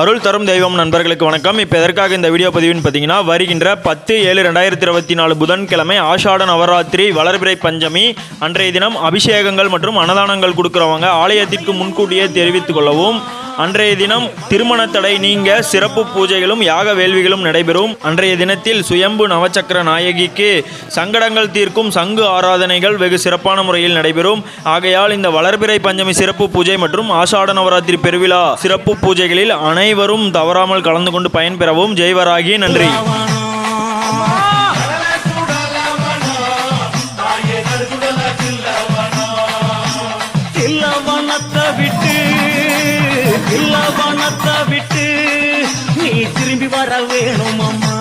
அருள் தரும் தெய்வம் நண்பர்களுக்கு வணக்கம். இப்போ எதற்காக இந்த வீடியோ பதிவுன்னு பார்த்தீங்கன்னா, வருகின்ற 10/7/2024 புதன்கிழமை ஆஷாட நவராத்திரி வளர்பிறை பஞ்சமி அன்றைய தினம் அபிஷேகங்கள் மற்றும் அன்னதானங்கள் கொடுக்குறவங்க ஆலயத்திற்கு முன்கூட்டியே தெரிவித்துக் கொள்ளவும். அன்றைய தினம் திருமண தடை நீங்க சிறப்பு பூஜைகளும் யாக வேள்விகளும் நடைபெறும். அன்றைய தினத்தில் சுயம்பு நவச்சக்கர நாயகிக்கு சங்கடங்கள் தீர்க்கும் சங்கு ஆராதனைகள் வெகு சிறப்பான முறையில் நடைபெறும். ஆகையால் இந்த வளர்பிறை பஞ்சமி சிறப்பு பூஜை மற்றும் ஆஷாட நவராத்திரி பெருவிழா சிறப்பு பூஜைகளில் அனைவரும் தவறாமல் கலந்து கொண்டு பயன்பெறவும். ஜெய்வராகி. நன்றி. விட்டு நீ திரும்பி வர வேணும் அம்மா.